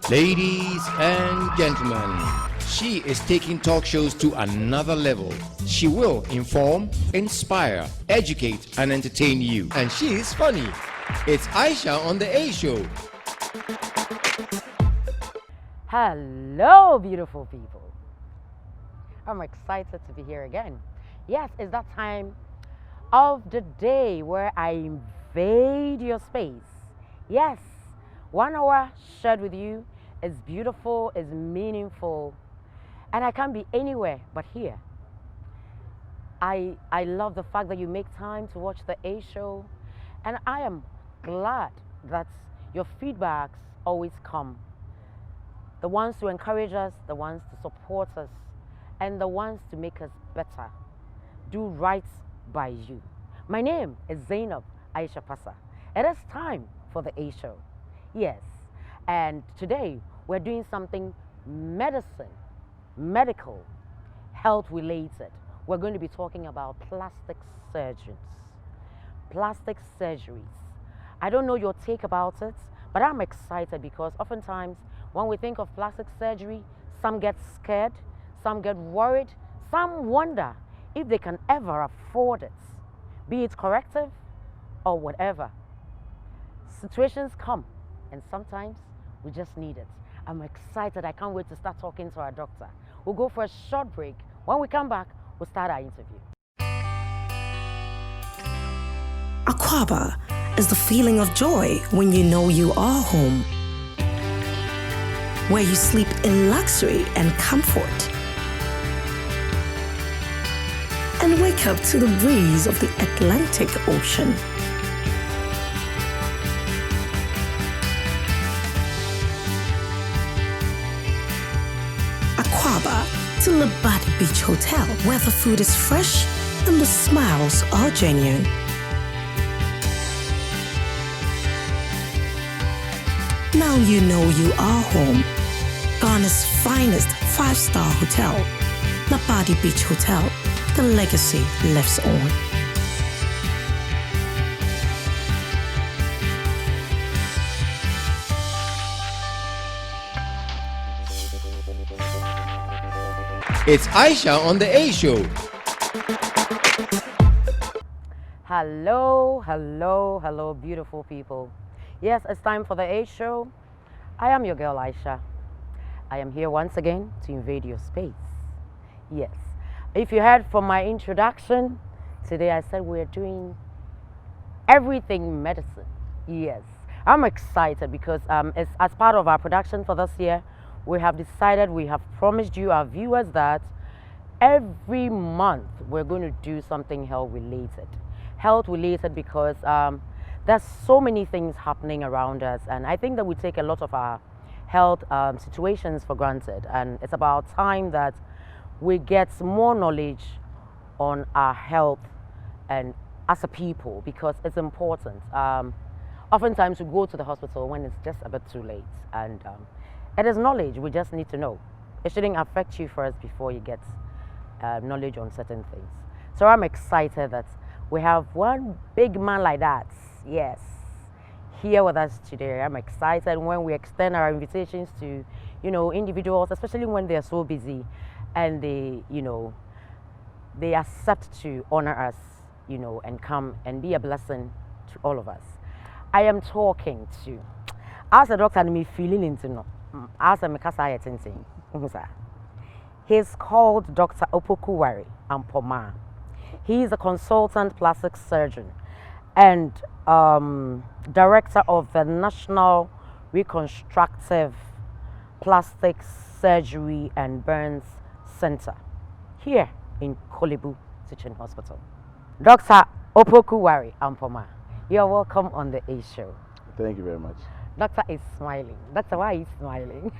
Ladies and gentlemen, she is taking talk shows to another level. She will inform, inspire, educate, and entertain you. And she is funny. It's Aisha on the A Show. Hello, beautiful people. I'm excited to be here again. Yes, it's that time of the day where I invade your space. Yes, 1 hour shared with you is beautiful, is meaningful, and I can't be anywhere but here. I love the fact that you make time to watch the A Show, and I am glad that your feedbacks always come. The ones to encourage us, the ones to support us, and the ones to make us better. Do right by you. My name is Zainab Aisha Passa. It is time for the A Show. Yes, and today we're doing something medical, health related. We're going to be talking about plastic surgeons, plastic surgeries. I don't know your take about it, but I'm excited because oftentimes when we think of plastic surgery, some get scared, some get worried, some wonder if they can ever afford it, be it corrective or whatever. Situations come, and sometimes we just need it. I'm excited. I can't wait to start talking to our doctor. We'll go for a short break. When we come back, we'll start our interview. Akwaba is the feeling of joy when you know you are home, where you sleep in luxury and comfort, and wake up to the breeze of the Atlantic Ocean. Akwaba to Labadi Beach Hotel, where the food is fresh and the smiles are genuine. Now you know you are home. Ghana's finest 5-star hotel, Labadi Beach Hotel. The legacy lives on. It's Aisha on the A Show. Hello, beautiful people. Yes, it's time for the A Show. I am your girl, Aisha. I am here once again to invade your space. Yes. If you heard from my introduction, today I said we're doing everything medicine. Yes. I'm excited because it's, as part of our production for this year, we have decided, we have promised you, our viewers, that every month we're going to do something health related. Health related because there's so many things happening around us, and I think that we take a lot of our health situations for granted, and it's about time that we get more knowledge on our health and as a people, because it's important. Oftentimes we go to the hospital when it's just a bit too late, and it is knowledge we just need to know. It shouldn't affect you first before you get knowledge on certain things. So I'm excited that we have one big man like that, yes, here with us today. I'm excited when we extend our invitations to, individuals, especially when they're so busy, and they accept to honor us, and come and be a blessing to all of us. I am talking to, as a doctor, me feeling into no, as a Mikasa Yatinting. He's called Dr. Opokuwari Ampomah. He is a consultant plastic surgeon and director of the National Reconstructive Plastic Surgery and Burns Center here in Kolebu Teaching Hospital. Dr. Opokuwari Ampomah, you're welcome on the A Show. Thank you very much. Doctor is smiling. Doctor, why are you smiling?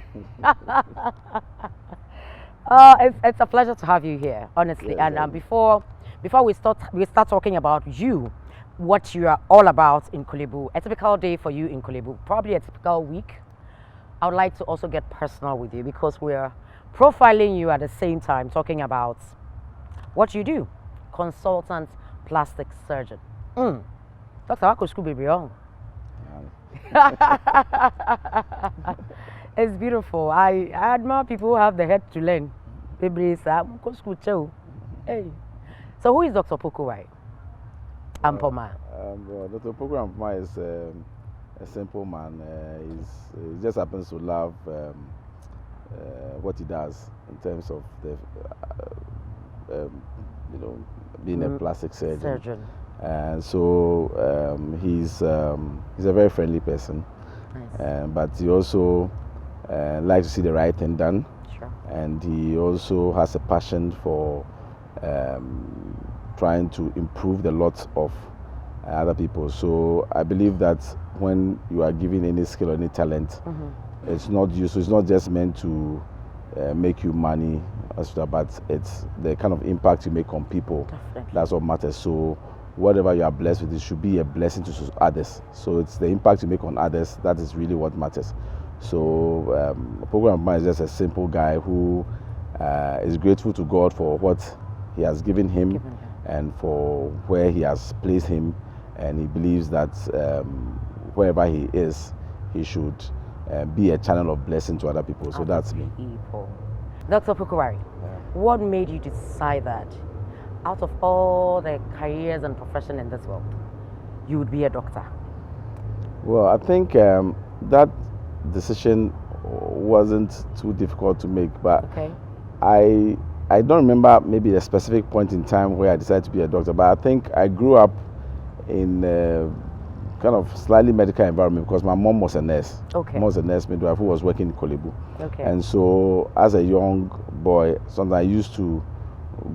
It's a pleasure to have you here, honestly. Yeah, and before we start talking about you, what you are all about in Kolebu, a typical day for you in Kolebu, probably a typical week. I would like to also get personal with you because we're profiling you at the same time, talking about what you do, consultant plastic surgeon. Doctor, I could school baby on. It's beautiful. I admire people who have the head to learn. Hey. So who is Dr. Pokuwai? Ampomah. Dr. Pokuwai is a simple man. He just happens to love what he does in terms of the, being a plastic surgeon. And so he's a very friendly person. Nice. But he also likes to see the right thing done. Sure. And he also has a passion for trying to improve the lot of other people. So I believe that when you are given any skill or any talent, it's not useful. It's not just meant to make you money, but it's the kind of impact you make on people. Definitely. That's what matters. So whatever you are blessed with, it should be a blessing to others. So it's the impact you make on others that is really what matters. So Ampomah is just a simple guy who is grateful to God for what He has given him and for where He has placed him, and he believes that wherever he is, he should be a channel of blessing to other people. So that's me. Dr. Pokuwai, what made you decide that out of all the careers and profession in this world, you would be a doctor? Well, I think that decision wasn't too difficult to make, but I don't remember maybe a specific point in time where I decided to be a doctor, but I think I grew up in kind of slightly medical environment because my mom was a nurse. Mom was a nurse midwife who was working in Kolebu. And so as a young boy, sometimes I used to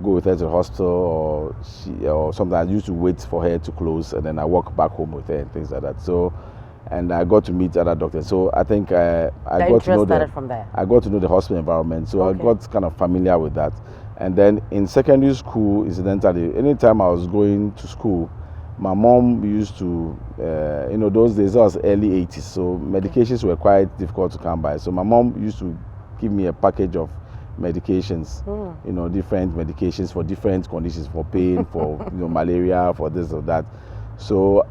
go with her to the hospital, or sometimes I used to wait for her to close and then I walk back home with her and things like that. So, and I got to meet other doctors. So I think I got to know the hospital environment. So I got kind of familiar with that. And then in secondary school, incidentally, anytime I was going to school, my mom used to, those days, that was early 80s, so medications were quite difficult to come by. So my mom used to give me a package of medications, different medications for different conditions, for pain, for malaria, for this or that. So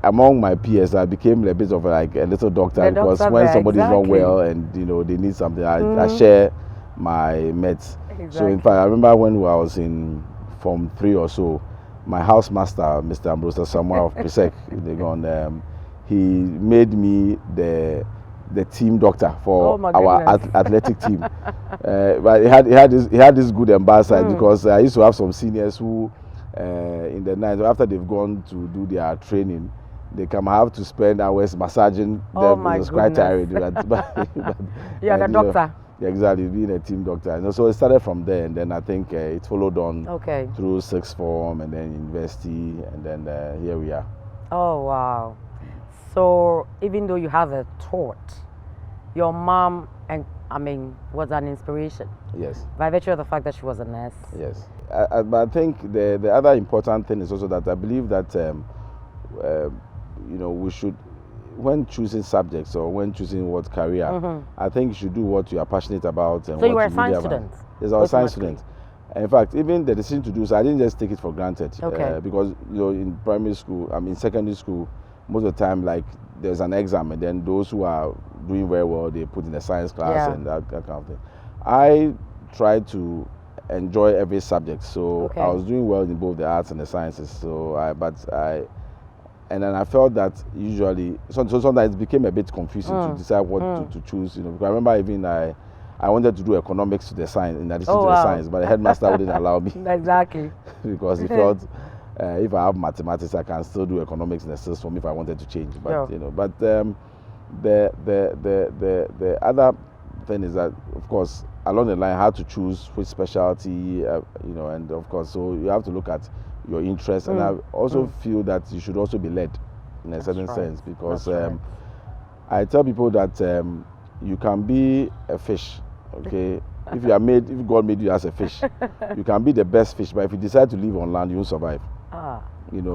among my peers, I became a bit of like a little doctor, because when somebody's not well and they need something, I share my meds. So in fact, I remember when I was in Form 3 or so, my housemaster, Mr. Ambrosa Samuel of Presec, he made me the team doctor for our athletic team. But he had this good ambassador, because I used to have some seniors who, in the night after they've gone to do their training, they come have to spend hours massaging them. It was quite tiring. You're the doctor. Exactly, being a team doctor. And so it started from there, and then I think it followed on through sixth form and then university, and then here we are. Oh, wow. So even though you have a thought, your mom, was an inspiration. Yes. By virtue of the fact that she was a nurse. Yes. But I think the other important thing is also that I believe that, we should, when choosing subjects or when choosing what career, I think you should do what you are passionate about. And so you were a science student? Yes, I was a science student. In fact, even the decision to do so, I didn't just take it for granted. Because in primary school, secondary school, most of the time, like there's an exam, and then those who are doing very well, they put in the science class and that kind of thing. I tried to enjoy every subject, so I was doing well in both the arts and the sciences. And then I felt that usually, so sometimes it became a bit confusing to decide what to choose. Because I remember even I wanted to do economics to the science, in addition to the science, but the headmaster wouldn't allow me. Exactly. Because he felt if I have mathematics, I can still do economics in the sixth form if I wanted to change. But the other thing is that, of course, along the line, I had to choose which specialty, and of course, so you have to look at your interests, and I also feel that you should also be led in a certain sense, because I tell people that you can be a fish, if God made you as a fish, you can be the best fish, but if you decide to live on land, you won't survive.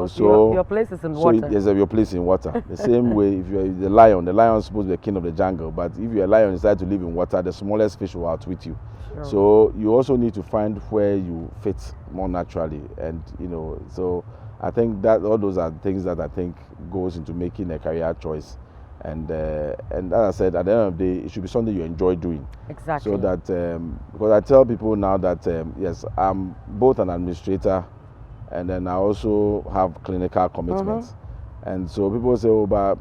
So your place is in water. So there's your place in water. The same way, if you're the lion is supposed to be the king of the jungle, but if you're a lion and decide to live in water, the smallest fish will outwit you. So you also need to find where you fit more naturally, and so I think that all those are things that I think goes into making a career choice, And as I said, at the end of the day, it should be something you enjoy doing. Exactly. So that because I tell people now that yes, I'm both an administrator, and then I also have clinical commitments. And so people say, oh, but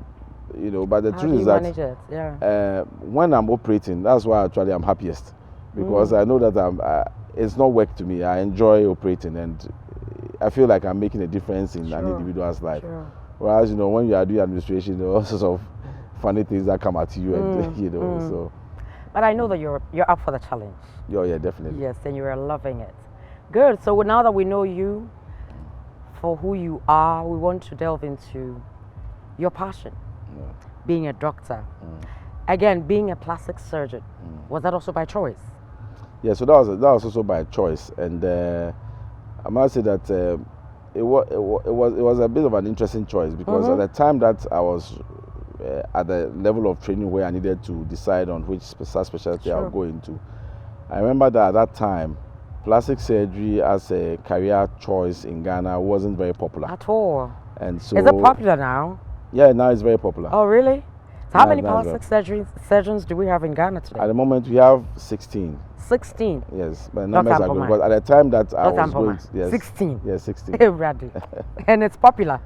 the truth is that when I'm operating, that's why actually I'm happiest, because I know that it's not work to me. I enjoy operating, and I feel like I'm making a difference in an individual's life. Whereas when you are doing administration, there are all sorts of funny things that come at you, and so. But I know that you're up for the challenge. Oh yeah, definitely. Yes, and you are loving it. Good. So now that we know you for who you are, we want to delve into your passion. Being a doctor. Again, being a plastic surgeon. Was that also by choice? Yeah, so that was also by choice, and I must say that it was a bit of an interesting choice, because at the time that I was at the level of training where I needed to decide on which specialty I would go into, I remember that at that time, plastic surgery as a career choice in Ghana wasn't very popular at all. And so, is it popular now? Yeah, now it's very popular. Oh, really? So how many plastic surgeons do we have in Ghana today? At the moment, we have 16. 16? Yes, but numbers are good. But at the time that I was going to, yes, 16? Yes, 16. And it's popular?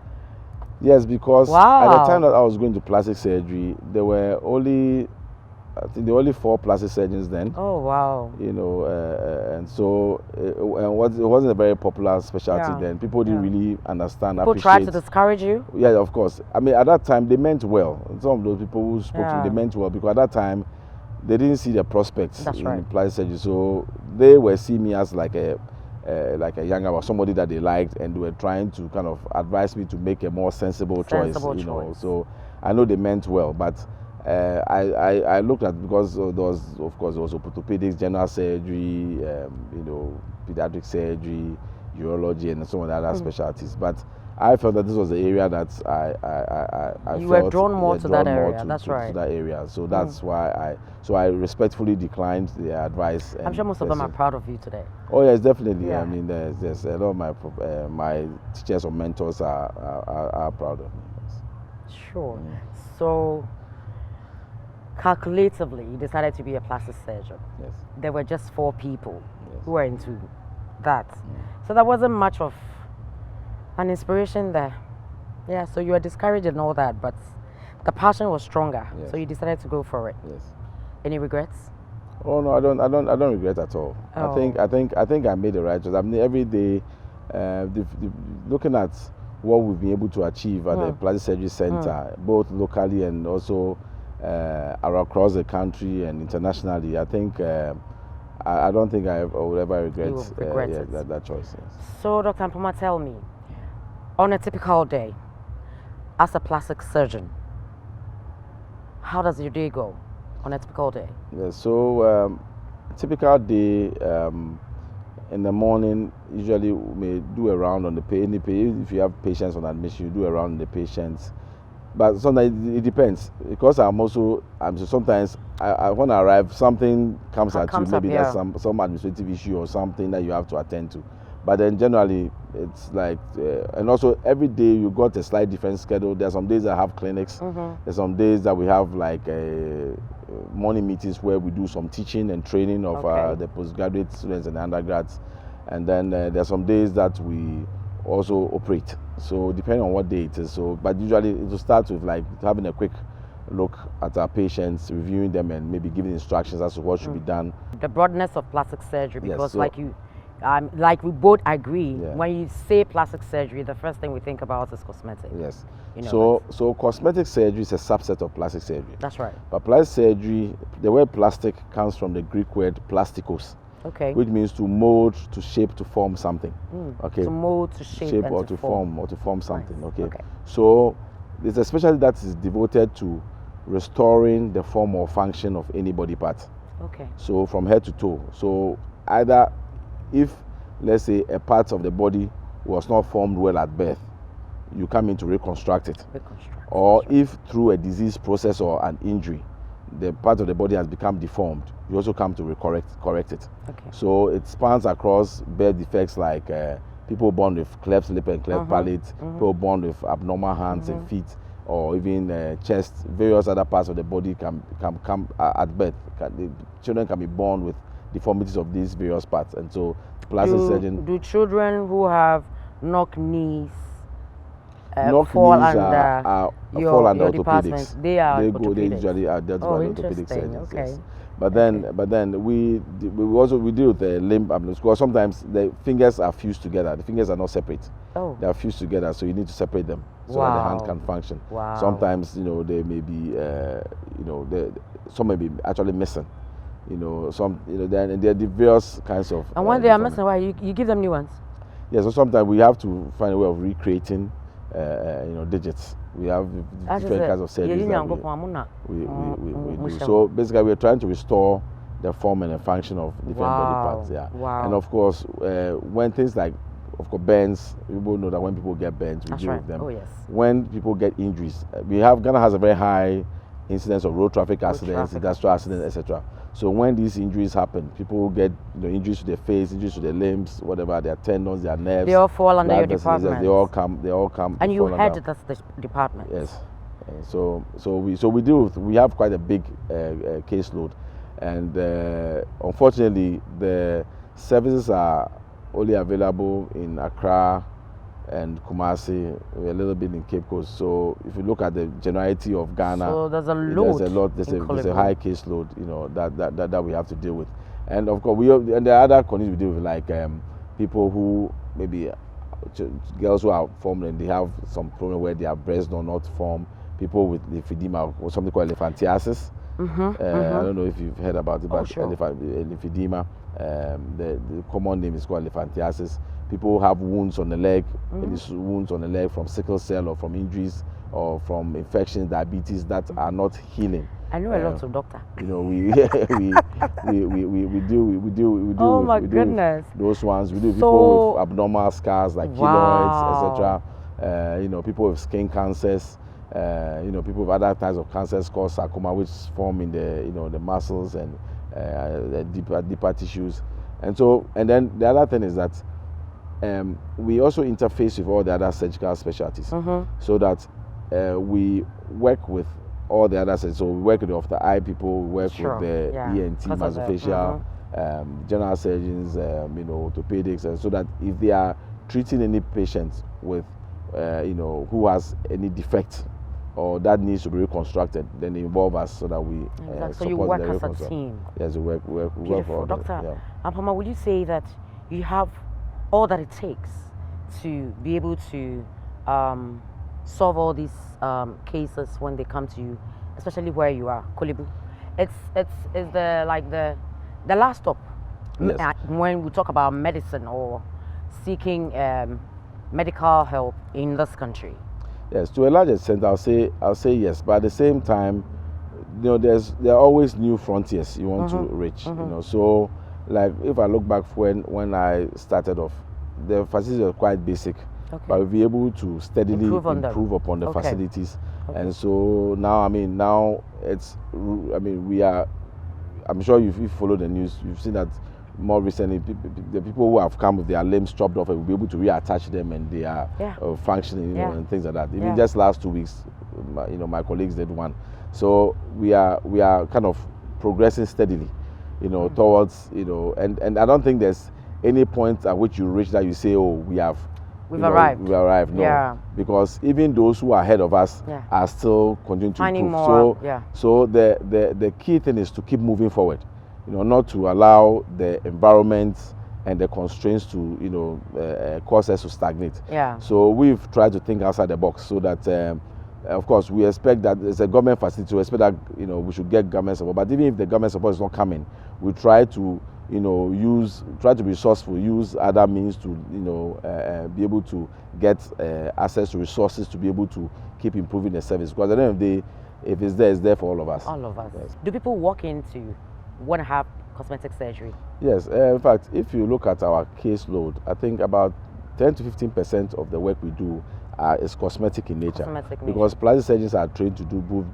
Yes, because at the time that I was going to plastic surgery, there were only, I think there were only 4 plastic surgeons then. Oh, wow. And so it wasn't a very popular specialty then. People didn't really understand, People tried to discourage you? Yeah, of course. I mean, at that time, they meant well. Some of those people who spoke to me, they meant well, because at that time, they didn't see the prospects in plastic surgery. So they were seeing me as like a younger or somebody that they liked, and they were trying to kind of advise me to make a more sensible choice. So I know they meant well, but I looked at, because there was orthopedics, general surgery, pediatric surgery, urology, and some of the other specialties. But I felt that this was the area that I you felt were drawn more to that area. To that area. So that's why I respectfully declined the advice. I'm sure most of them are proud of you today. Oh yes, definitely. Yeah. I mean, there's a lot of my teachers or mentors are proud of me. Sure. So calculatively, you decided to be a plastic surgeon. Yes. There were just 4 people who were into that. So there wasn't much of an inspiration there. Yeah, so you were discouraged and all that, but the passion was stronger. So you decided to go for it. Yes. Any regrets? Oh no, I don't regret at all. I think I made the right choice. I mean, every day, looking at what we've been able to achieve at the Plastic Surgery Center, both locally and also across the country and internationally, I think I don't think I will ever regret that choice. Yes. So, Dr. Ampomah, tell me, on a typical day, as a plastic surgeon, how does your day go on a typical day? Yeah, so typical day, in the morning, usually we may do a round on the patient. If you have patients on admission, you do a round on the patients. But sometimes it depends, because sometimes when I arrive, something comes at you. Maybe there's some administrative issue or something that you have to attend to. But then generally, it's like, and also every day you got a slight different schedule. There's some days that have clinics. There's some days that we have like morning meetings where we do some teaching and training of the postgraduate students and the undergrads. And then there's some days that we also operate. So depending on what day it is. But usually it will start with like having a quick look at our patients, reviewing them, and maybe giving instructions as to what should be done. The broadness of plastic surgery, because like we both agree, when you say plastic surgery, the first thing we think about is cosmetic. Yes. So cosmetic surgery is a subset of plastic surgery. That's right. But plastic surgery, the word plastic comes from the Greek word plastikos. Okay. Which means to mold, to shape, to form something. Okay. To mold, to shape and or to form something. Nice. Okay. So there's a specialty that is devoted to restoring the form or function of any body part. Okay. So from head to toe. So either if, let's say, a part of the body was not formed well at birth, you come in to reconstruct it. Or if through a disease process or an injury, the part of the body has become deformed, you also come to correct it. Okay. So it spans across birth defects like people born with cleft lip and cleft palate, people born with abnormal hands and feet, or even chest, various other parts of the body can come at birth. The children can be born with deformities of these various parts, and so plastic surgeon. Do children who have knock knees fall under your orthopedics? Department? They usually are dealt by orthopedic surgeons. Okay. Yes. But then we deal with the limb because sometimes the fingers are fused together. The fingers are not separate. Oh. They are fused together, so you need to separate them so that the hand can function. Wow. Sometimes they may be some may be actually missing. Then there are the various kinds of. And when they are missing, why you give them new ones? Yeah, so sometimes we have to find a way of recreating, digits. We have different kinds of surgeries that we do. So basically, we are trying to restore the form and the function of different body parts. Yeah. Wow. And of course, when things like, of course, burns, people know that when people get burns, we deal with them. Oh, yes. When people get injuries, Ghana has a very high incidence of road traffic accidents, industrial accidents, etc. So when these injuries happen, people get injuries to their face, injuries to their limbs, whatever, their tendons, their nerves. They all fall under your department. They all come. And you head this department. Yes. So we deal with. We have quite a big caseload, and unfortunately, the services are only available in Accra and Kumasi, a little bit in Cape Coast. So if you look at the generality of Ghana, so there's a lot. There's a high caseload, that we have to deal with. And of course, and there are other conditions we deal with, like people who maybe girls who are formed and they have some problem where their breasts do not form. People with lymphedema, or something called elephantiasis. I don't know if you've heard about it, but lymphedema. The common name is called elephantiasis. People have wounds on the leg, wounds on the leg from sickle cell or from injuries or from infections, diabetes that are not healing. I know a lot of doctors. We deal oh my goodness. With those ones. We do people with abnormal scars like keloids, etc. People with skin cancers. People with other types of cancers called sarcoma, which form in the the muscles and the deeper tissues. And then the other thing is that we also interface with all the other surgical specialties, so that we work with all the other surgeons. So we work with the eye people, we work with the ENT, maxillofacial, general surgeons, orthopedics, and so that if they are treating any patient with, who has any defect or that needs to be reconstructed, then they involve us so that we so support you work the as a team. Yes, we work for Dr. Ampomah, would you say that you have all that it takes to be able to solve all these cases when they come to you, especially where you are, Kolibu? It's the last stop. Yes. When we talk about medicine or seeking medical help in this country. Yes, to a large extent, I'll say yes, but at the same time, there are always new frontiers you want to reach. So like if I look back when I started off, the facilities were quite basic, but we'll be able to steadily improve upon the facilities. And so now it's, we are, I'm sure if you follow the news, you've seen that more recently, the people who have come with their limbs chopped off, will be able to reattach them and they are functioning, and things like that. Even just last 2 weeks, my colleagues did one. So we are kind of progressing steadily, towards, and I don't think there's any point at which you reach that you say, oh, we've arrived. We arrived. No, because even those who are ahead of us are still continuing to improve. So the key thing is to keep moving forward. Not to allow the environment and the constraints to, cause us to stagnate. So we've tried to think outside the box so that, of course, we expect that as a government facility, we expect that, we should get government support. But even if the government support is not coming, we try to, try to be resourceful, use other means to, be able to get access to resources to be able to keep improving the service. Because at the end of the day, if it's there for all of us. All of us. Yes. Do people walk into want to have cosmetic surgery? Yes, in fact, if you look at our caseload, I think about 10 to 15% of the work we do is cosmetic in nature. Because plastic surgeons are trained to do both,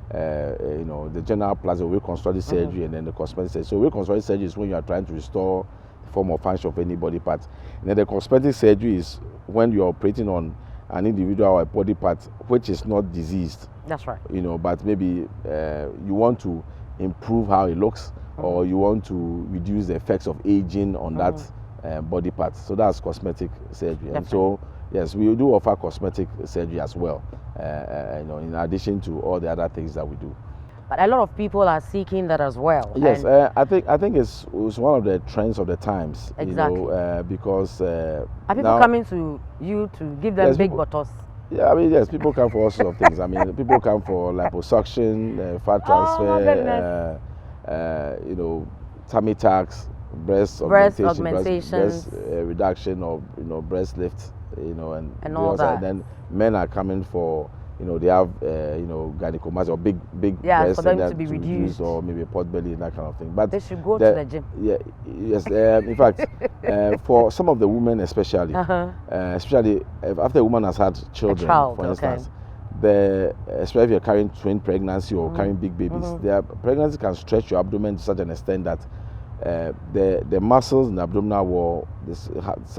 the general plastic reconstructive surgery and then the cosmetic surgery. So reconstructive surgery is when you are trying to restore the form or function of any body part. And then the cosmetic surgery is when you are operating on an individual or a body part which is not diseased. That's right. You know, but maybe you want to improve how it looks, or you want to reduce the effects of aging on that body part. So that's cosmetic surgery. Definitely. And so, yes, we do offer cosmetic surgery as well, you know, in addition to all the other things that we do. But a lot of people are seeking that as well. Yes, I think it's one of the trends of the times. Exactly. You know, because are people coming to you to give them big buttocks? Yeah, I mean, yes, people come for all sorts of things. I mean, people come for liposuction, fat transfer, you know, tummy tucks, breast augmentation, breast reduction, or you know, breast lift, you know, and all that. And then men are coming for, you know, they have you know, gynecomastia or big breasts, for them to be reduced, or maybe a pot belly and that kind of thing. But they should go to the gym. Yeah, yes. In fact, for some of the women, especially after a woman has had children, for instance, especially if you're carrying twin pregnancy or carrying big babies, their pregnancy can stretch your abdomen to such an extent that the muscles in the abdominal wall,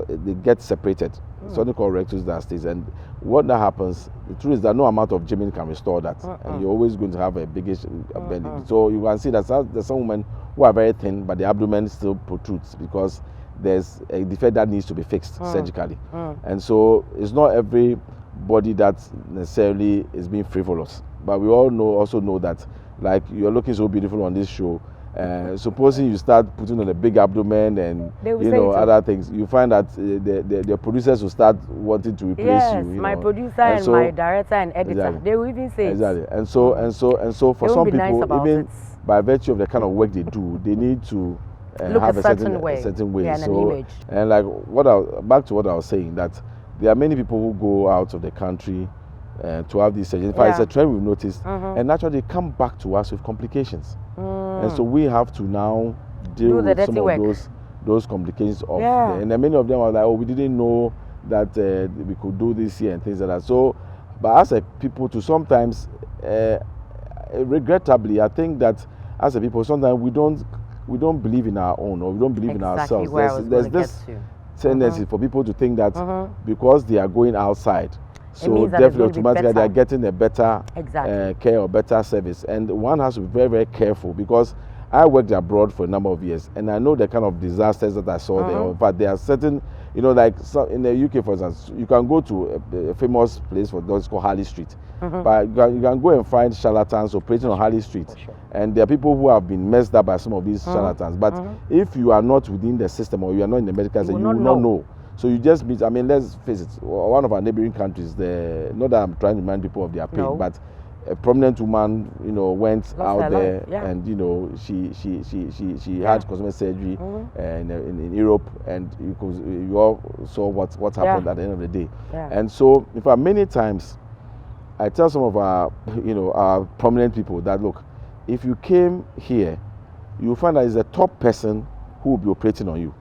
they get separated. Something called rectus diastasis, and what that happens, the truth is that no amount of gymming can restore that, and you're always going to have a biggish belly. So you can see that there's some women who are very thin, but the abdomen still protrudes because there's a defect that needs to be fixed surgically. And so it's not every body that necessarily is being frivolous, but we all also know that, like, you're looking so beautiful on this show. Supposing you start putting on a big abdomen and you know other things, you find that the producers will start wanting to replace you. You my know. producer and so, my director and editor, exactly. they will even say exactly. And so for some people, even by virtue of the kind of work they do, they need to have a certain way. Yeah, so, an image. And like back to what I was saying, that there are many people who go out of the country to have these surgeries. In fact, it's a trend we've noticed, and naturally they come back to us with complications. And so we have to now deal with some of those complications of and then many of them are like, oh, we didn't know that we could do this here and things like that. So, but as a people too, sometimes regrettably, I think that as a people, sometimes we don't believe in our own, or we don't believe in ourselves. There's this tendency for people to think that because they are going outside, so definitely automatically they are getting a better care or better service. And one has to be very, very careful, because I worked abroad for a number of years and I know the kind of disasters that I saw there. In fact, there are certain, you know, like in the UK, for instance, you can go to a famous place for dogs called Harley Street, but you can go and find charlatans operating on Harley Street, and there are people who have been messed up by some of these charlatans. But if you are not within the system, or you are not in the medical system, you will not know. So you just meet, I mean, let's face it, one of our neighboring countries, not that I'm trying to remind people of their pain, but a prominent woman, you know, went out there and, you know, she had cosmetic surgery in Europe, and you all saw what happened at the end of the day. And so, in fact, many times I tell some of our, you know, our prominent people that, look, if you came here, you'll find that it's a top person who will be operating on you.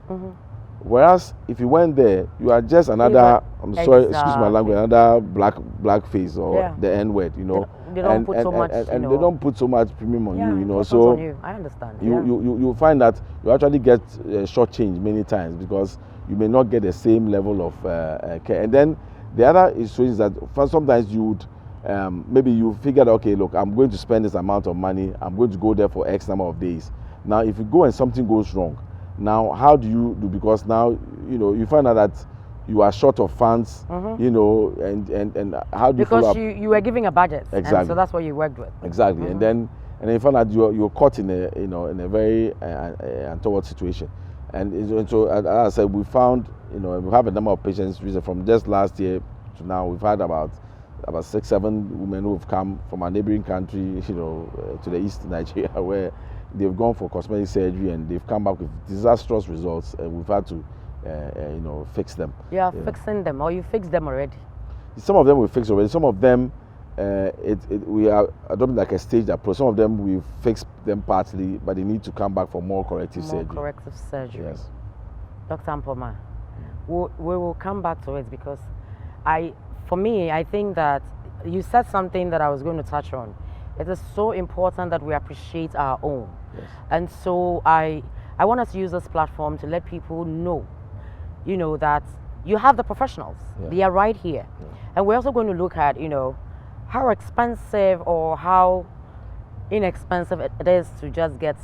Whereas if you went there, you are just another, I'm sorry, excuse my language, another black face, or the N word, you know. They don't put so much, and they don't put so much premium on you, you know. So on you. I understand. You find that you actually get shortchanged many times, because you may not get the same level of care. And then the other issue is that sometimes you would maybe you figured, okay, look, I'm going to spend this amount of money, I'm going to go there for X number of days. Now, if you go and something goes wrong, now how do you do? Because now, you know, you find out that you are short of funds, you know, and how do you follow up? Because you were giving a budget, exactly. And so that's what you worked with. Exactly, and then you find out you're caught in a, you know, in a very untoward situation. And so, as I said, we found, you know, we have a number of patients from just last year to now. We've had about 6-7 women who have come from our neighboring country, you know, to the east Nigeria, where they've gone for cosmetic surgery and they've come back with disastrous results, and we've had to, you know, fix them. Yeah, fixing them, or you fixed them already? Some of them we fixed already. Some of them, we are adopting like a staged approach. Some of them we fixed them partly, but they need to come back for more corrective surgery. More corrective surgery. Yes. Dr. Ampomah, we will come back to it, because for me, I think that you said something that I was going to touch on. It is so important that we appreciate our own. Yes. And so I want us to use this platform to let people know, you know, that you have the professionals. They are right here. And we're also going to look at, you know, how expensive or how inexpensive it is to just get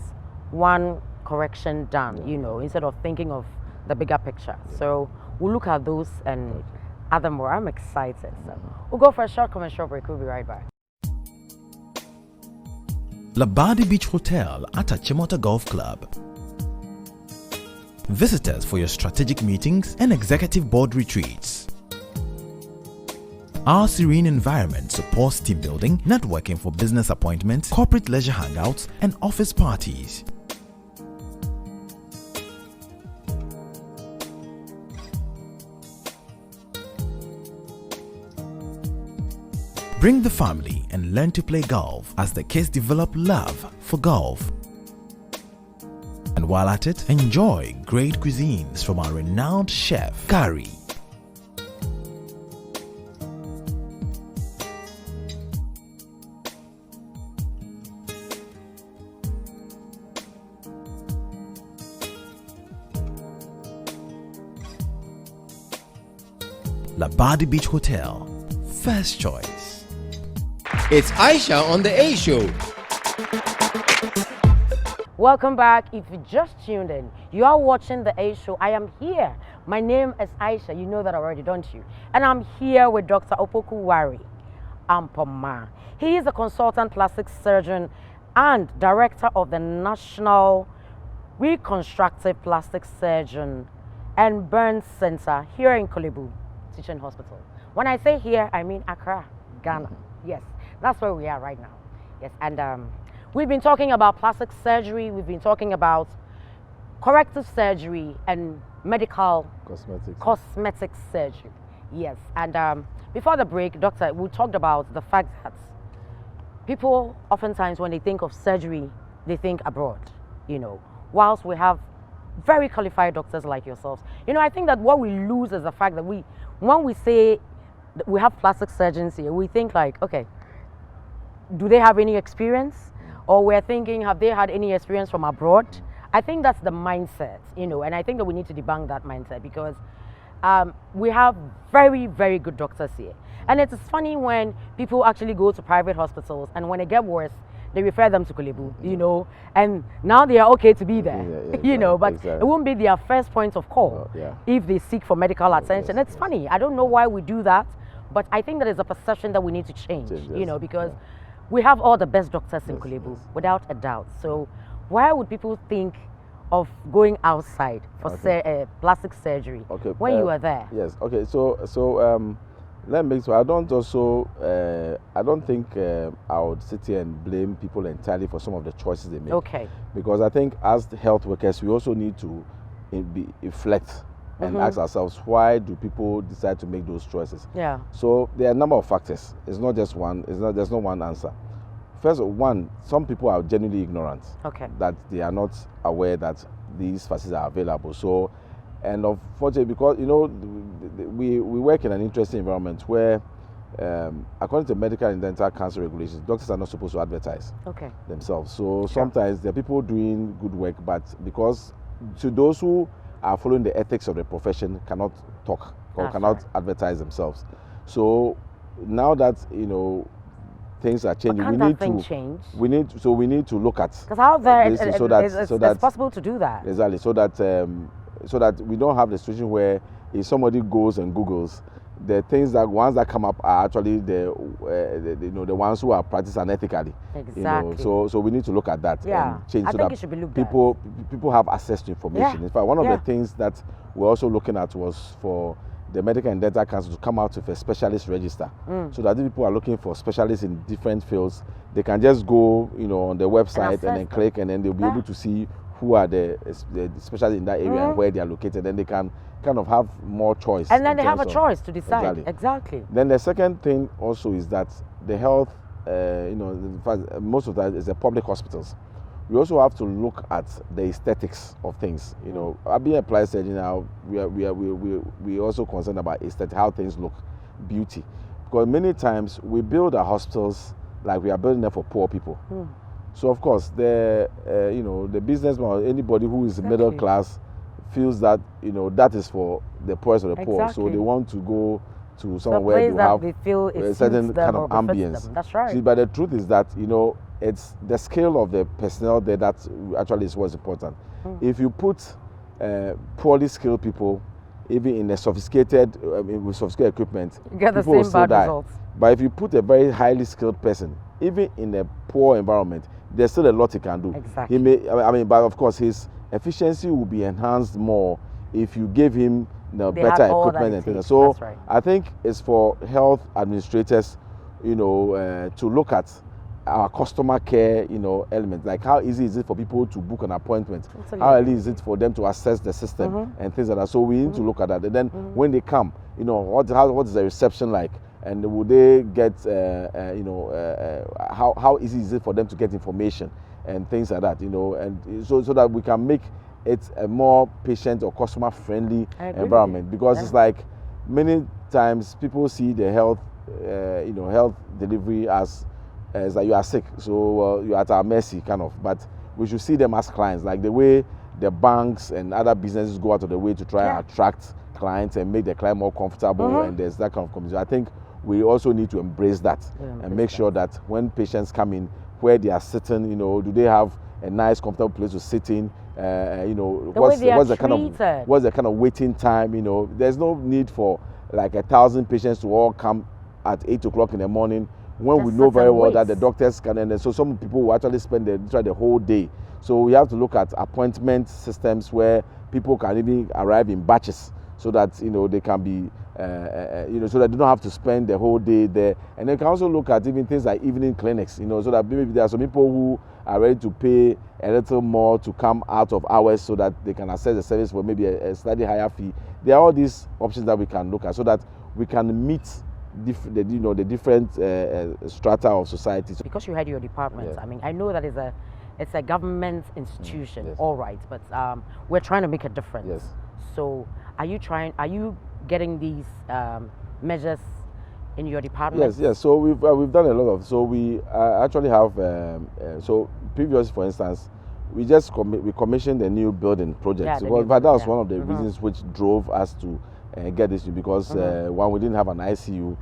one correction done, you know, instead of thinking of the bigger picture. So we'll look at those and other more. I'm excited. So we'll go for a short commercial break. We'll be right back. Labadi Beach Hotel at Achimota Golf Club. Visitors for your strategic meetings and executive board retreats. Our serene environment supports team building, networking for business appointments, corporate leisure hangouts, and office parties. Bring the family and learn to play golf as the kids develop love for golf. And while at it, enjoy great cuisines from our renowned chef, Gary. Labadi Beach Hotel, first choice. It's Aisha on the A Show. Welcome back. If you just tuned in, you are watching the A Show. I am here. My name is Aisha. You know that already, don't you? And I'm here with Dr. Opoku Ampomah. He is a consultant plastic surgeon and director of the National Reconstructive Plastic Surgeon and Burn Center here in Kolebu Teaching Hospital. When I say here, I mean Accra, Ghana. Yes, that's where we are right now. Yes, and we've been talking about plastic surgery. We've been talking about corrective surgery and medical cosmetic surgery. Yes, and before the break, doctor, we talked about the fact that people oftentimes when they think of surgery, they think abroad, you know, whilst we have very qualified doctors like yourselves. You know, I think that what we lose is the fact that when we say that we have plastic surgeons here, we think like, okay, do they have any experience? Or we're thinking, have they had any experience from abroad? I think that's the mindset, you know, and I think that we need to debunk that mindset because we have very, very good doctors here. And it's funny when people actually go to private hospitals and when they get worse, they refer them to Kolebu, you know, and now they are okay to be there, you know, but it won't be their first point of call if they seek for medical attention. It's funny. I don't know why we do that, but I think that is a perception that we need to change, you know, because we have all the best doctors in Kolebu, without a doubt. So why would people think of going outside for plastic surgery when you are there? Yes. Okay. So let me. So I don't also. I don't think I would sit here and blame people entirely for some of the choices they make. Okay. Because I think as health workers, we also need to reflect and ask ourselves, why do people decide to make those choices? Yeah. So there are a number of factors. It's not just one. There's no one answer. First, some people are genuinely ignorant. Okay. That they are not aware that these facilities are available. So, and unfortunately, because you know, we work in an interesting environment where, according to medical and dental council regulations, doctors are not supposed to advertise themselves. So sometimes there are people doing good work, but because to those who are following the ethics of the profession cannot talk or cannot advertise themselves. So now that you know things are changing, we need to look at because out there it's possible to do that exactly so that we don't have the situation where if somebody goes and Googles, the ones that come up are actually the ones who are practiced unethically. Exactly. You know, so we need to look at that and change so that people have access to information. In fact, one of the things that we're also looking at was for the Medical and Dental Council to come out with a specialist register, so that if people are looking for specialists in different fields, they can just go, you know, on the website and then click, and then they'll be able to see who are the specialists in that area and where they are located. Then they can kind of have more choice. And then they have a choice to decide. Exactly. Then the second thing also is that the health, you know, in fact, most of that is the public hospitals. We also have to look at the aesthetics of things. You know, being a plastic surgeon now, we also concerned about aesthetic, how things look, beauty, because many times we build our hospitals like we are building them for poor people. So of course, the businessman or anybody who is middle class feels that that is for the poorest of the poor, so they want to go to somewhere where they have they feel a certain kind of ambience. That's right. See, but the truth is that it's the scale of the personnel there that actually is what's important. If you put poorly skilled people, even in a sophisticated with sophisticated equipment, you get the people same bad results. But if you put a very highly skilled person, even in a poor environment, there's still a lot he can do. Exactly. But of course, his efficiency will be enhanced more if you give him better equipment and things. So right. I think it's for health administrators, to look at our customer care, element, like how easy is it for people to book an appointment? Absolutely. How easy is it for them to access the system and things like that? So we need to look at that. And then when they come, what is the reception like? And will they get, how easy is it for them to get information and things like that, and so that we can make it a more patient or customer friendly environment, because it's like many times people see the health delivery as like you are sick, so you're at our mercy kind of, but we should see them as clients, like the way the banks and other businesses go out of the way to try and attract clients and make the client more comfortable, and there's that kind of community. I think we also need to embrace that and make sure that when patients come in, where they are sitting, do they have a nice comfortable place to sit in, what's the kind of waiting time, there's no need for like 1,000 patients to all come at 8 o'clock in the morning when we know very well that the doctors can, and so some people will actually spend the whole day. So we have to look at appointment systems where people can even arrive in batches, so that they can be so that they don't have to spend the whole day there. And they can also look at even things like evening clinics, so that maybe there are some people who are ready to pay a little more to come out of hours so that they can access the service for maybe a slightly higher fee. There are all these options that we can look at so that we can meet the different strata of society. Because you had your department, I know that it's a government institution, all right, but we're trying to make a difference. Yes. So are you getting these measures in your department? Yes. So we've done a lot of. So we actually have. So previously, for instance, we commissioned a new building project. That was one of the reasons which drove us to get this, because one, we didn't have an ICU.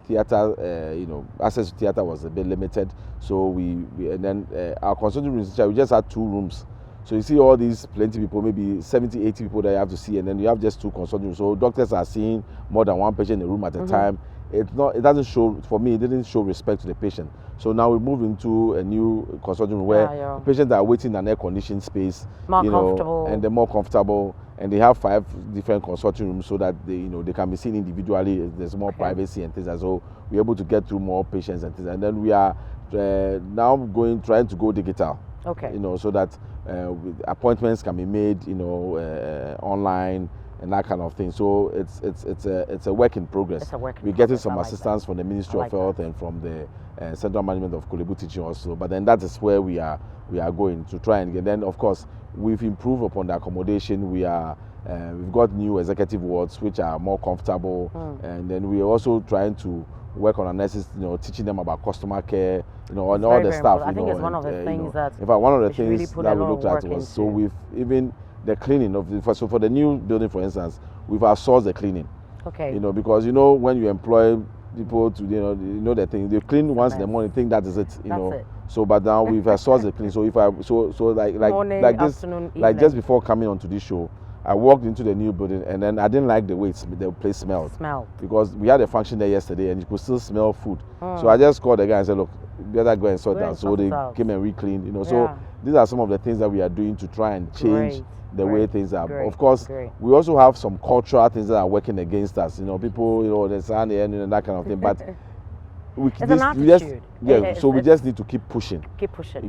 Theater, access to theater was a bit limited. So and then our consulting room, we just had 2 rooms. So you see all these plenty people, maybe 70, 80 people that you have to see, and then you have just 2 consulting rooms. So doctors are seeing more than 1 patient in a room at a time. It doesn't show, for me, it didn't show respect to the patient. So now we move into a new consulting room where the patients are waiting in an air-conditioned space, comfortable, and they're more comfortable, and they have 5 different consulting rooms so that they can be seen individually. There's more privacy and things, and so we're able to get through more patients and things. And then we are now trying to go digital. Okay. So that appointments can be made, online and that kind of thing. So it's a work in progress. We're getting some assistance from the Ministry of Health and from the Central Management of Kolebu Teaching also. But then that is where we are going to try and get. Then of course we've improved upon the accommodation. We've got new executive wards which are more comfortable, and then we're also trying to work on our nurses, teaching them about customer care, and all the stuff. I think it's one of the things that. In fact, one of the things really that we looked at was so we've even the cleaning of so for the new building, for instance, we've outsourced the cleaning. Okay. Because when you employ people to the thing, they clean once in the morning, think that is it. It. So but now we've outsourced the cleaning. So morning, like this, afternoon, like just before coming onto this show, I walked into the new building and then I didn't like the way the place smelled. Because we had a function there yesterday and you could still smell food. So I just called the guy and said, look, you better go and sort that. So they came and re-cleaned. So these are some of the things that we are doing to try and change the way things are. Of course, we also have some cultural things that are working against us. People, the sun and that kind of thing. But we just need to keep pushing.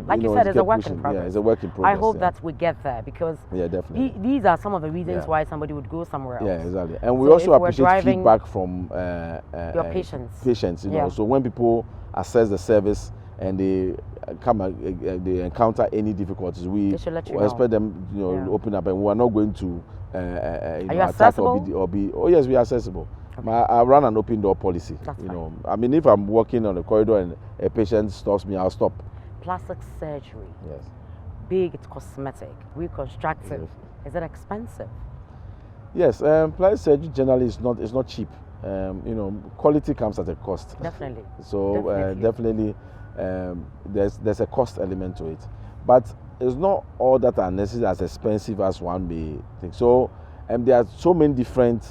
Like you said, it's a work in progress. Yeah, it's a work in progress. I hope that we get there, because definitely. These are some of the reasons why somebody would go somewhere else. Yeah, exactly. And we also appreciate feedback from your patients. So when people access the service and they they encounter any difficulties, we expect them open up, and we are not going to attack or be. Oh yes, we are accessible. Okay. I run an open door policy. That's fine. I mean, if I'm walking on the corridor and a patient stops me, I'll stop. Plastic surgery. Yes. big cosmetic, reconstructive, Yes. is it expensive? Yes, plastic surgery generally is not cheap. You know, quality comes at a cost. Definitely. So Definitely. there's a cost element to it, but it's not all that are necessarily as expensive as one may think. So there are so many different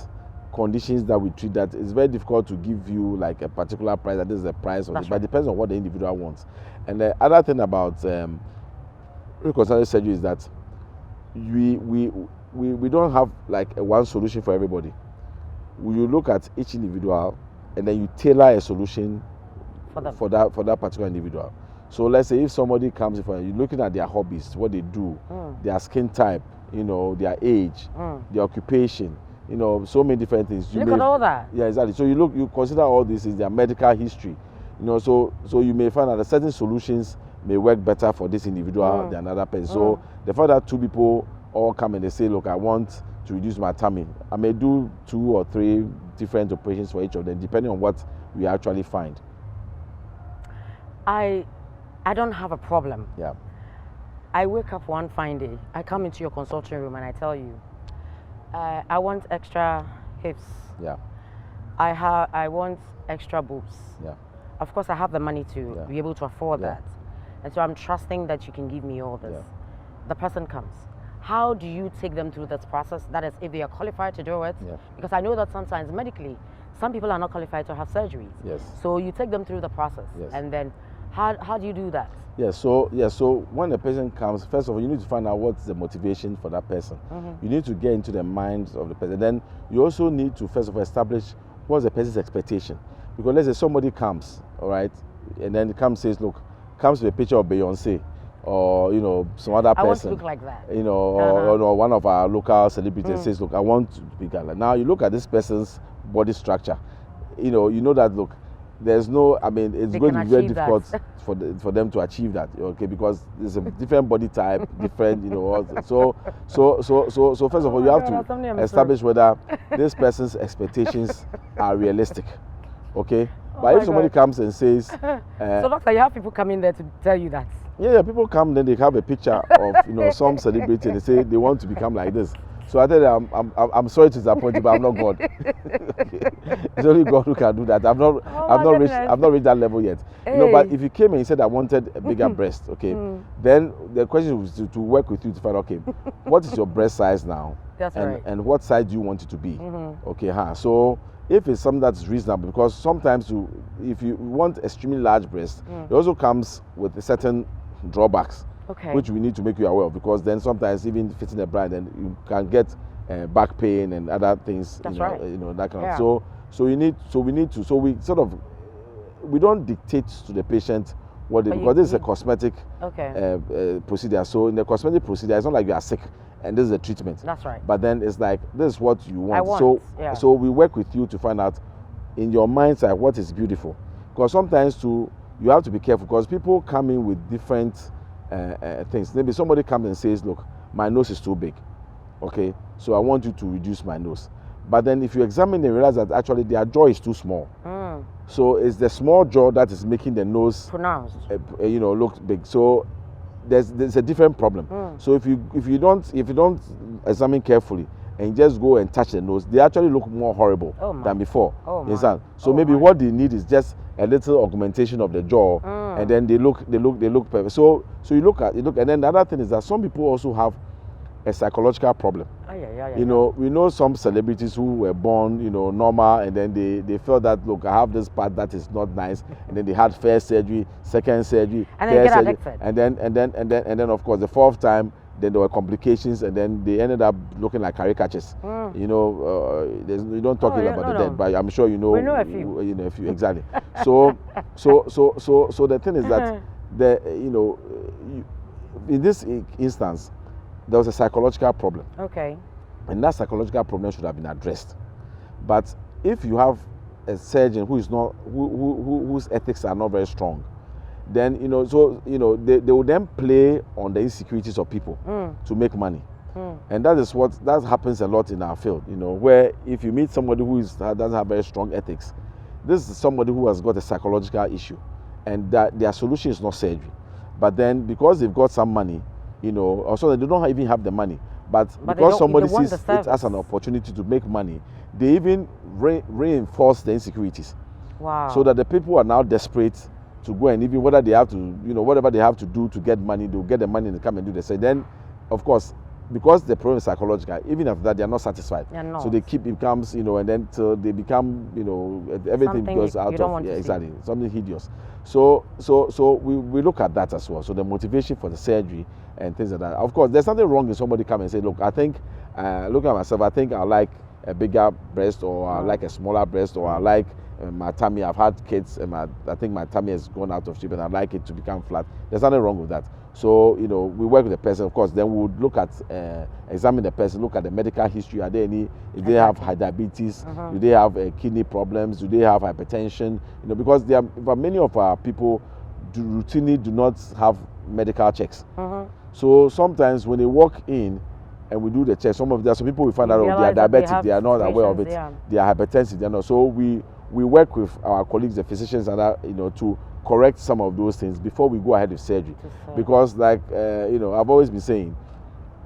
conditions that we treat that it's very difficult to give you like a particular price, that this is the price of it, but it depends on what the individual wants. And the other thing about reconstructive surgery is that we don't have like a one solution for everybody. You look at each individual and then you tailor a solution for that particular individual. So let's say if somebody comes in for you, looking at their hobbies, what they do, their skin type, you know, their age, their occupation, you know, so many different things. Look at all that. Yeah, exactly. So you consider all this is their medical history, you know. So you may find that certain solutions may work better for this individual than another person. So the fact that two people all come and they say, look, I want to reduce my tummy, I may do 2 or 3 different operations for each of them, depending on what we actually find. I don't have a problem. Yeah. I wake up one fine day, I come into your consulting room and I tell you, I want extra hips. Yeah. I want extra boobs. Yeah. Of course, I have the money to be able to afford Yeah. that. And so I'm trusting that you can give me all this. Yeah. The person comes. How do you take them through this process? That is, if they are qualified to do it. Yeah. Because I know that sometimes medically, some people are not qualified to have surgeries. Yes. So you take them through the process. Yes. And then how do you do that? So when a patient comes, first of all, you need to find out what's the motivation for that person. You need to get into the minds of the person. Then you also need to first of all establish what's the person's expectation. Because let's say somebody comes, all right, and then comes with a picture of Beyonce, or you know, some other person. I want to look like that. You know, or one of our local celebrities says, look, I want to be like that. Now you look at this person's body structure, you know that look, there's no, I mean, it's going to be very difficult for them to achieve that, okay, because there's a different body type, different, you know, so first of all, you have to establish whether this person's expectations are realistic, okay. But if somebody comes and says, so doctor, you have people coming there to tell you that. Yeah, people come, then they have a picture of, you know, some celebrity, and they say they want to become like this. So I tell them, I'm sorry to disappoint you, but I'm not God. Okay. It's only God who can do that. I've not reached that level yet. Hey. You know, but if you came and you said I wanted a bigger breast, okay, then the question was to work with you to find, okay, what is your breast size now? That's right. And what size do you want it to be? Okay, so if it's something that's reasonable, because sometimes if you want extremely large breast, it also comes with a certain drawbacks, which we need to make you aware of, because then sometimes even fitting a bra, then you can get back pain and other things. That's you know, right. You know, that kind of. We don't dictate to the patient what they, because this is a cosmetic procedure. So in the cosmetic procedure, it's not like you are sick and this is a treatment. That's right. But then it's like, this is what you want. I want. So we work with you to find out in your mindset what is beautiful, because sometimes you have to be careful, because people come in with different things. Maybe somebody comes and says, look, my nose is too big, okay, so I want you to reduce my nose. But then if you examine and realize that actually their jaw is too small. So it's the small jaw that is making the nose pronounced, you know, look big. So there's a different problem. So if you don't examine carefully and just go and touch the nose, they actually look more horrible than before. So maybe what they need is just a little augmentation of the jaw, and then they look perfect. So you look, and then the other thing is that some people also have a psychological problem. You know, we know some celebrities who were born, you know, normal, and then they felt that, look, I have this part that is not nice, and then they had first surgery, second surgery, and then get addicted. And then of course the fourth time, then there were complications, and then they ended up looking like caricatures. You know, you don't talk about the dead, but I'm sure you know. We know a few. You know a few, exactly. So the thing is that in this instance, there was a psychological problem. Okay. And that psychological problem should have been addressed. But if you have a surgeon who is not, whose ethics are not very strong, then they will then play on the insecurities of people to make money. And that happens a lot in our field, you know, where if you meet somebody who doesn't have very strong ethics, this is somebody who has got a psychological issue, and that their solution is not surgery. But then because they've got some money, you know, or so they don't even have the money. But because somebody sees it as an opportunity to make money, they even reinforce the insecurities. Wow. So that the people are now desperate to go, and even whether they have to, you know, whatever they have to do to get money, they'll get the money and come and do the same. Then, of course, because the problem is psychological, even after that, they are not satisfied. So they keep, it becomes, you know, and then so they become, you know, everything goes out of, yeah, exactly, something hideous. So we look at that as well. So the motivation for the surgery and things like that. Of course, there's nothing wrong if somebody come and say, look, I think, look at myself, I think I like a bigger breast, or I like a smaller breast, or I like my tummy. I've had kids, and I think my tummy has gone out of shape, and I'd like it to become flat. There's nothing wrong with that. So, you know, we work with the person, of course. Then we would look at, examine the person, look at the medical history. Are there any, if they have high diabetes, do they have kidney problems, do they have hypertension? You know, because there are many of our people routinely do not have medical checks. So sometimes when they walk in and we do the check, some people we find out they are diabetic, they are not aware of it, they are hypertensive, they are not. So we work with our colleagues, the physicians, and you know, to correct some of those things before we go ahead with surgery. Because, like, you know, I've always been saying,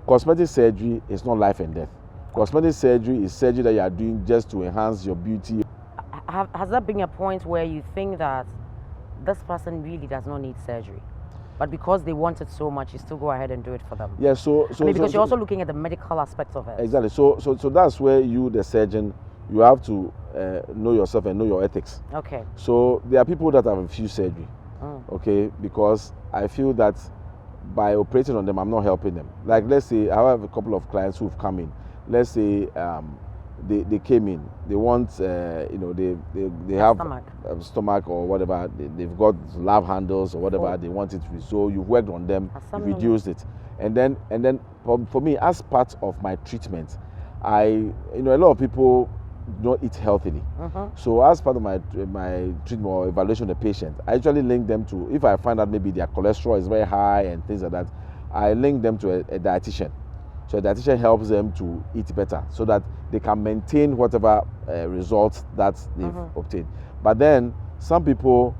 cosmetic surgery is not life and death. Cosmetic surgery is surgery that you are doing just to enhance your beauty. Has there been a point where you think that this person really does not need surgery, but because they want it so much, you still go ahead and do it for them? Yeah, because you're also looking at the medical aspect of it. Exactly. So that's where you, the surgeon, you have to know yourself and know your ethics. Okay. So there are people that have refused surgery, okay, because I feel that by operating on them, I'm not helping them. Like, let's say I have a couple of clients who've come in. Let's say they came in, they want, you know, they have a stomach or whatever, they've got love handles or whatever they want it to be. So you've worked on them, you've reduced it. And then for me, as part of my treatment, you know, a lot of people do not eat healthily. So as part of my treatment or evaluation of the patient, I actually link them to, if I find out maybe their cholesterol is very high and things like that, I link them to a dietitian. So a dietitian helps them to eat better so that they can maintain whatever results that they've obtained. But then some people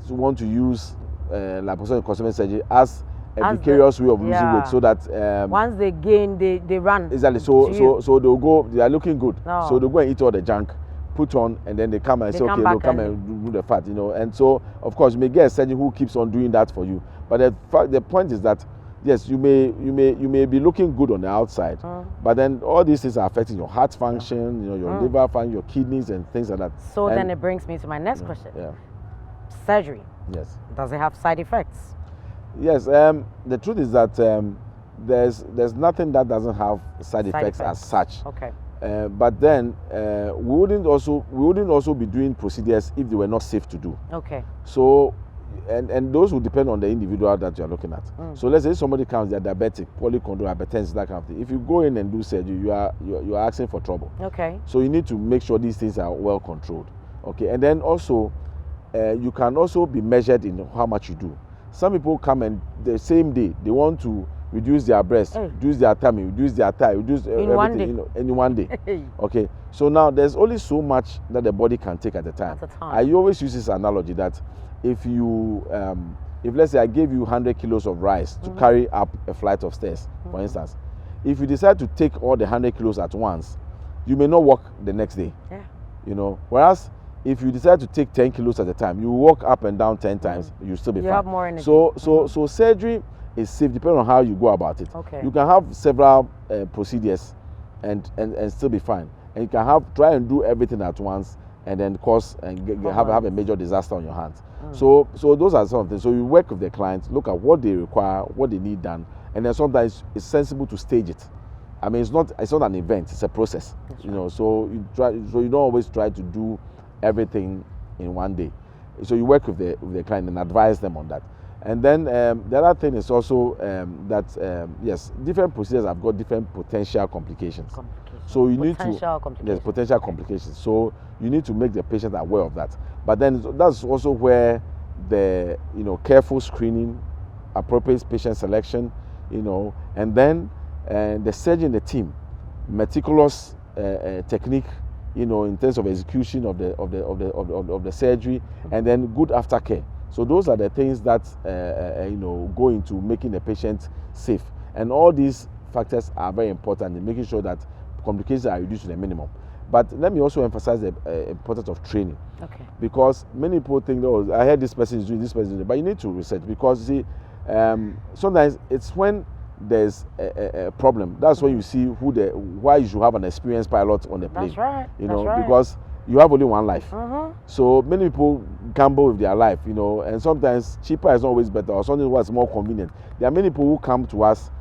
want to use liposuction cosmetic surgery as a vicarious way of losing weight, so that once they gain, they run. Exactly. So they'll go. They are looking good. So they'll go and eat all the junk, put on, and then they come and say, okay, they'll come and do the fat, you know. And so, of course, you may get a surgeon who keeps on doing that for you. But the point is that, yes, you may be looking good on the outside, but then all these things are affecting your heart function, you know, your liver function, your kidneys, and things like that. So then it brings me to my next question. Surgery. Yes. Does it have side effects? Yes. The truth is that there's nothing that doesn't have side effects as such. Okay. But then we wouldn't also be doing procedures if they were not safe to do. Okay. So. And those will depend on the individual that you're looking at. So let's say somebody comes, they're diabetic, polychondral, hypertensive, that kind of thing. If you go in and do surgery, you are asking for trouble. Okay. So you need to make sure these things are well controlled. Okay. And then also, you can also be measured in how much you do. Some people come and the same day they want to reduce their breast, reduce their tummy, reduce their thigh, reduce everything, you know, in one day. Okay. So now there's only so much that the body can take at a time. I always use this analogy that if you, if let's say I gave you 100 kilos of rice to carry up a flight of stairs, for instance, if you decide to take all the 100 kilos at once, you may not walk the next day. You know, whereas if you decide to take 10 kilos at a time, you walk up and down 10 times, you still be fine. You have more energy. So surgery is safe depending on how you go about it. Okay. You can have several procedures and still be fine. And you can try and do everything at once and then cause and have a major disaster on your hands. So those are some of the things. So you work with the clients, look at what they require, what they need done, and then sometimes it's sensible to stage it. I mean, it's not an event; it's a process. You know, so you don't always try to do everything in one day. So you work with the client and advise them on that. And then the other thing is also that yes, different procedures have got different potential complications. So you need to potential complications. So you need to make the patient aware of that. But then that's also where the careful screening, appropriate patient selection, and then the surgeon, the team, meticulous technique, in terms of execution of the surgery, and then good aftercare. So those are the things that go into making the patient safe. And all these factors are very important in making sure that complications are reduced to the minimum. But let me also emphasize the importance of training. Okay. Because many people think, oh, I heard this person is doing this, person is doing it. But you need to research, because you see, sometimes it's when there's a problem. That's when you see why you should have an experienced pilot on the plane. That's right. You know, That's right. because you have only one life. Mm-hmm. So many people gamble with their life, you know, and sometimes cheaper is always better, or something that's more convenient. There are many people who come to us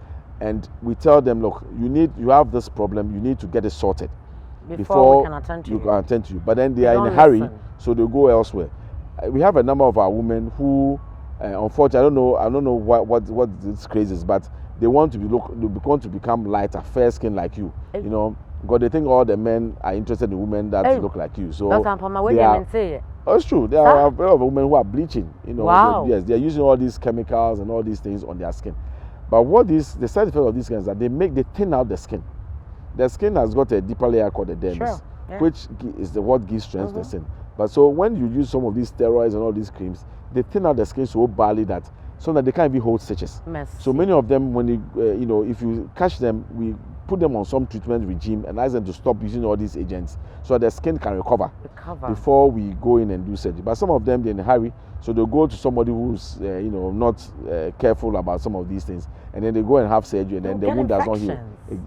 and we tell them, look, you have this problem, you need to get it sorted before we can attend to you. Can attend to you. But then they are in a hurry, so they go elsewhere. We have a number of our women who, unfortunately, I don't know what this craze is, but they want to become lighter, fair skin like you, you know, because they think all the men are interested in women that look like you. So that's Ampomah, where they say it. Oh, it's true. There are a lot of women who are bleaching, you know. Wow. Yes, they're using all these chemicals and all these things on their skin. But the side effect of these things is that they thin out the skin. The skin has got a deeper layer called the dermis, which is what gives strength to the skin. But so when you use some of these steroids and all these creams, they thin out the skin so badly that they can't even hold stitches. So many of them, when if you catch them, we put them on some treatment regime and ask them to stop using all these agents so that the skin can recover before we go in and do surgery. But some of them, they're in a hurry, so they'll go to somebody who's not careful about some of these things, and then they go and have surgery, and then the wound does not heal.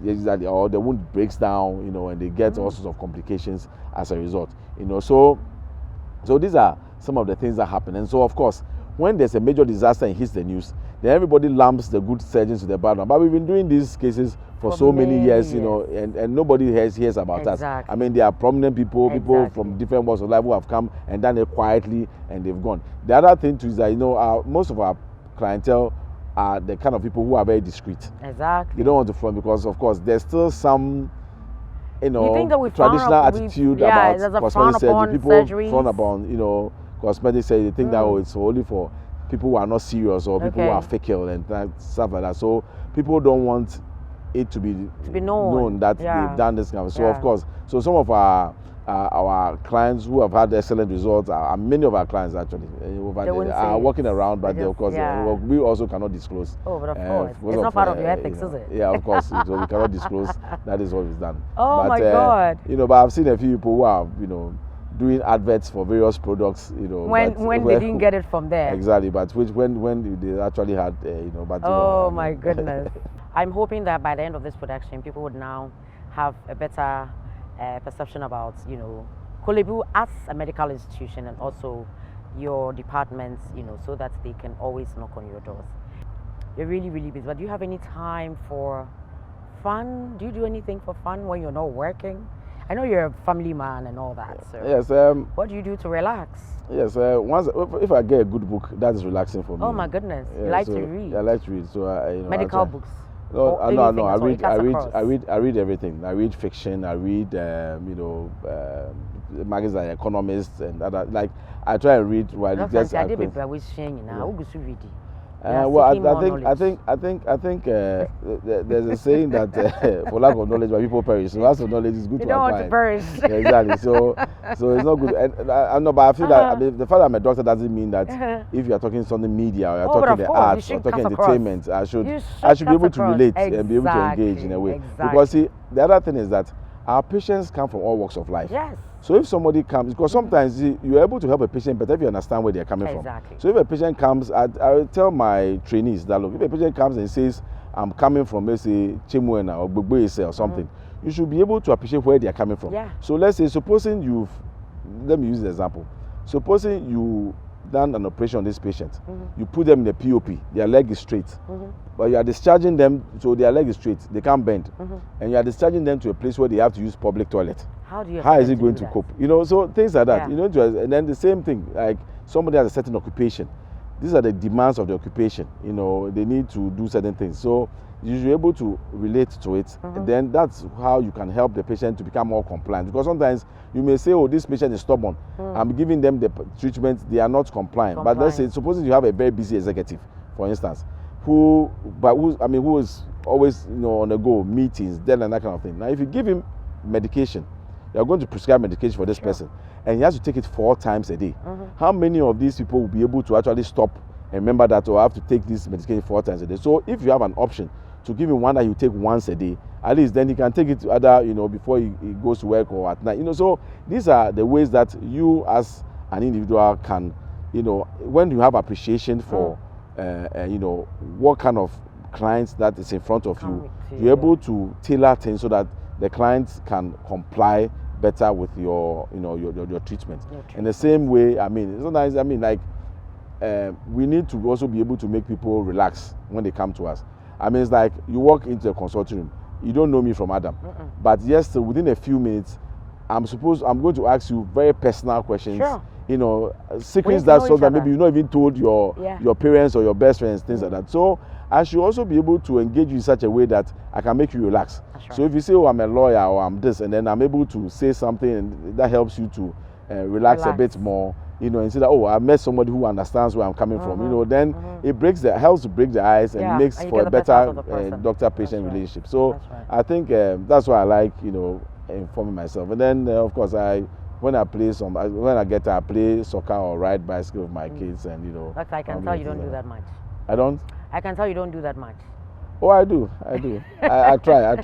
Exactly, or the wound breaks down, and they get all sorts of complications as a result. So these are some of the things that happen. And so, of course, when there's a major disaster and hits the news, then everybody lumps the good surgeons to the bad one. But we've been doing these cases for so many years, and nobody hears about us. I mean, there are prominent people from different walks of life who have come and done it quietly, and they've gone. The other thing too is that most of our clientele are the kind of people who are very discreet. Exactly. They don't want to front because, of course, there's still some traditional attitude about cosmetic surgery. People frown upon cosmetic surgery. They think that it's only for people who are not serious or people who are fickle and stuff like that. So people don't want it to be known that they've done this kind of. So of course, some of our clients who have had excellent results, many of our clients actually are walking around, but of course we also cannot disclose. Oh, but of course, it's not part of your ethics, is it? Yeah, of course. So we cannot disclose that is what is done. Oh, but, my God! But I've seen a few people who are doing adverts for various products, when they didn't get it from there. Exactly, but when they actually had, but oh my goodness! I'm hoping that by the end of this production, people would now have a better perception about Kolebu as a medical institution and also your departments, so that they can always knock on your doors. You're really, really busy, but do you have any time for fun? Do you do anything for fun when you're not working? I know you're a family man and all that, so yes. What do you do to relax? Yes, if I get a good book, that is relaxing for me. Oh my goodness, you like to read? I like to read, so medical books. No. I read everything. I read fiction. I read magazines like Economist and other. Like I try and read while it gets. I did be wishing now. Who goes reading? I think there's a saying that for lack of knowledge, my people perish. So lots of knowledge is good to acquire. You don't want to perish. Yeah, exactly. So it's not good. And I know, but I feel that the fact that I'm a doctor doesn't mean that if you are talking something media or you're talking the arts or talking entertainment, I should be able to relate and be able to engage in a way. Because see, the other thing is that our patients come from all walks of life. Yes. So if somebody comes, because sometimes you're able to help a patient better if you understand where they're coming from. So if a patient comes, I will tell my trainees that, look, if a patient comes and says, I'm coming from, let's say, Chimuena or Gbogboese or something, you should be able to appreciate where they're coming from. Yeah. So let's say, supposing let me use the example. Supposing you done an operation on this patient, you put them in a POP, their leg is straight, but you are discharging them so their leg is straight, they can't bend, and you are discharging them to a place where they have to use public toilet. How is it going to cope? So things like that. And then the same thing, like somebody has a certain occupation. These are the demands of the occupation. They need to do certain things. So you should be able to relate to it. And then that's how you can help the patient to become more compliant. Because sometimes you may say, oh, this patient is stubborn. I'm giving them the treatment, they are not compliant. But let's say, supposing you have a very busy executive, for instance, who is always on the go, meetings, then and that kind of thing. Now, if you give him medication, you're going to prescribe medication for this person, and he has to take it 4 times a day. How many of these people will be able to actually stop and remember that, or have to take this medication 4 times a day? So if you have an option to give him one that you take once a day. At least then he can take it to other, before he goes to work or at night. So these are the ways that you as an individual can, when you have appreciation for, what kind of clients that is in front of you, you're able to tailor things so that the clients can comply better with your treatment. In the same way, sometimes we need to also be able to make people relax when they come to us. It's like you walk into a consulting room, you don't know me from Adam, but yes, within a few minutes, I'm going to ask you very personal questions. Sure. Secrets that maybe you've not even told your parents or your best friends, things like that. So I should also be able to engage you in such a way that I can make you relax. So if you say, oh, I'm a lawyer or I'm this, and then I'm able to say something and that helps you to relax a bit more, and say that, oh, I met somebody who understands where I'm coming from, then it helps to break the ice and makes for a better doctor-patient relationship. So I think that's why I like, informing myself. And then, of course, when I play I play soccer or ride bicycle with my kids, and But I can tell you don't do that much. I don't. I can tell you don't do that much. Oh, I do. I try. I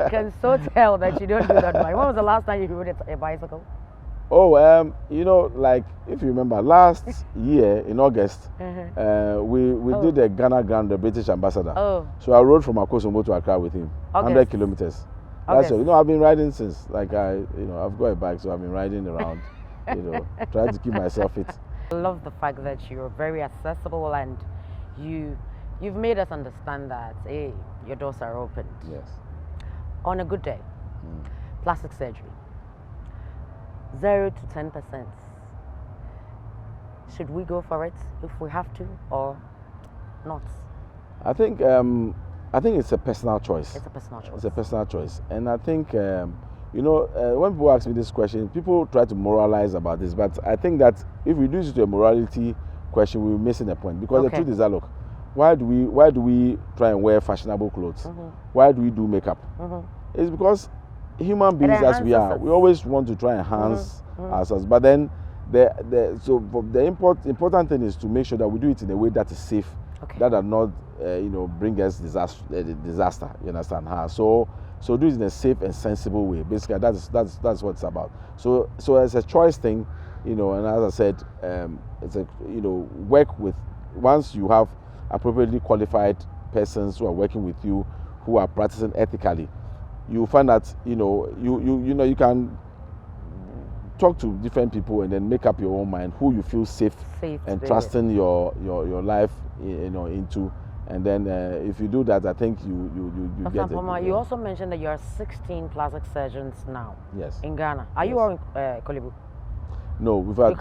can so tell that you don't do that much. When was the last time you rode a bicycle? Oh, like if you remember last year in August, we did the Ghana Grand, the British ambassador. Oh. So I rode from Akosombo to Accra with him, 100 kilometers. That's all. I've been riding since. Like I've got a bike, so I've been riding around, trying to keep myself fit. I love the fact that you're very accessible and you've made us understand that your doors are open. Yes. On a good day, plastic surgery, 0 to 10%. Should we go for it if we have to, or not? I think it's a personal choice. It's a personal choice. It's a personal choice, and I think when people ask me this question, people try to moralize about this, but I think that if we reduce it to a morality question, we're missing the point, because the truth is that, look, why do we try and wear fashionable clothes? Why do we do makeup? It's because human beings as we are, we always want to try and enhance ourselves, but then the important thing is to make sure that we do it in a way that is safe, that does not bring us disaster. You understand? So do it in a safe and sensible way. Basically, that's what it's about. So it's a choice thing, and as I said, it's a work with, once you have appropriately qualified persons who are working with you, who are practicing ethically, you find that you can talk to different people and then make up your own mind who you feel safe and trusting your life into. And then if you do that, I think you get it. Ampomah, you also mentioned that you are 16 plastic surgeons now. Yes. In Ghana. Are you all in Kolebu? No, we've had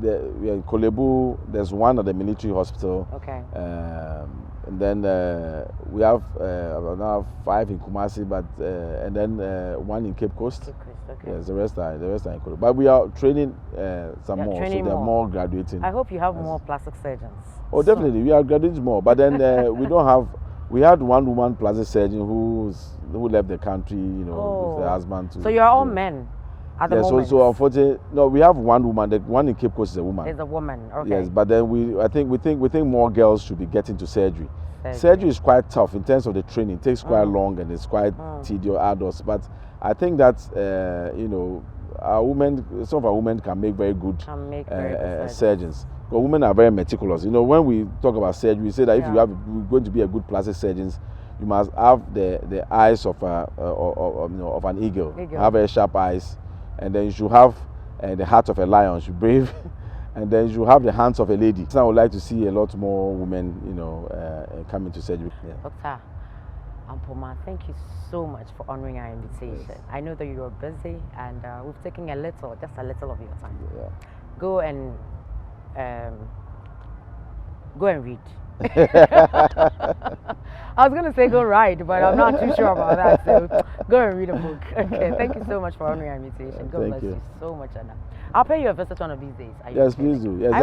we are in Kolebu. There's one at the military hospital. Okay. And then we have now 5 in Kumasi, but and then 1 in Cape Coast. Cape Coast, okay. Yes, the rest are in Kolebu. But we are training some more, so there are more graduating. I hope you have more plastic surgeons. Oh, definitely, we are graduating more. But then we don't have. We had one woman plastic surgeon who left the country, with her husband. So you are all men. At the moment. So unfortunately, no, we have one woman. The one in Cape Coast is a woman. It's a woman, okay. Yes, but then we think more girls should be getting to surgery. Surgery is quite tough in terms of the training. It takes quite long and it's quite tedious, arduous. But I think that some of our women can make very good surgeons. But women are very meticulous. When we talk about surgery, we say that if you're going to be a good plastic surgeon, you must have the eyes of an eagle. Have very sharp eyes. And then you should have the heart of a lion, you should brave, and then you should have the hands of a lady. So I would like to see a lot more women, coming to surgery. Yeah. Dr. Ampomah, thank you so much for honoring our invitation. Yes. I know that you are busy, and we've taken just a little of your time. Yeah. Go and read. I was going to say go ride, but I'm not too sure about that. So go and read a book. Okay, thank you so much for honoring our invitation. God bless you so much, Anna. I'll pay you a visit one of these days. Yes, please do. Yes,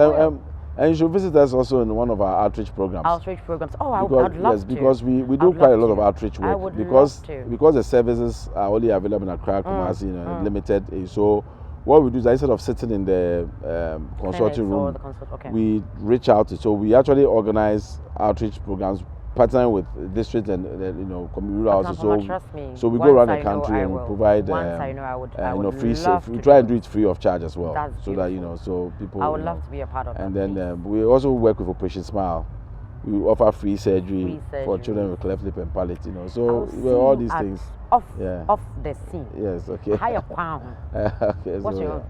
and you should visit us also in one of our outreach programs. Outreach programs. Oh, I'd love to. Yes, because we do quite a lot of outreach work. I would love to. Because the services are only available in Accra, Kumasi, limited. So what we do is instead of sitting in the consulting room, we reach out. So we actually organize outreach programs partnering with district and you know rural houses. So trust me, so we go around the country and provide free. We try and do it free of charge as well. That's so beautiful. that so people. I would love to be a part of that. And then we also work with Operation Smile. We offer free surgery for children with cleft lip and palate. So all these things. Off the scene. Yes. Okay. Higher pound. Okay. What's your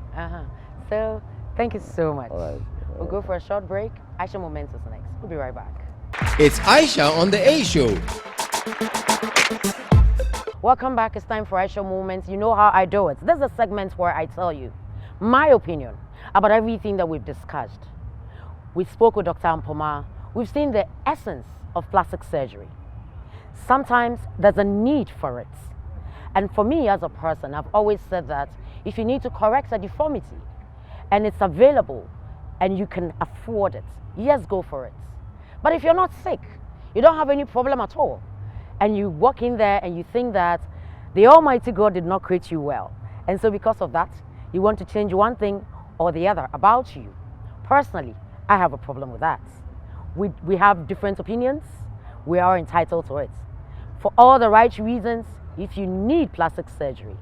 So thank you so much. All right. We'll go for a short break. Aisha Moments is next. We'll be right back. It's Aisha on the A Show. Welcome back. It's time for Aisha Moments. You know how I do it. This is a segment where I tell you my opinion about everything that we've discussed. We spoke with Dr. Ampomah. We've seen the essence of plastic surgery. Sometimes there's a need for it. And for me as a person, I've always said that if you need to correct a deformity and it's available and you can afford it, yes, go for it. But if you're not sick, you don't have any problem at all, and you walk in there and you think that the Almighty God did not create you well, and so because of that, you want to change one thing or the other about you. Personally, I have a problem with that. We have different opinions. We are entitled to it. For all the right reasons, if you need plastic surgery,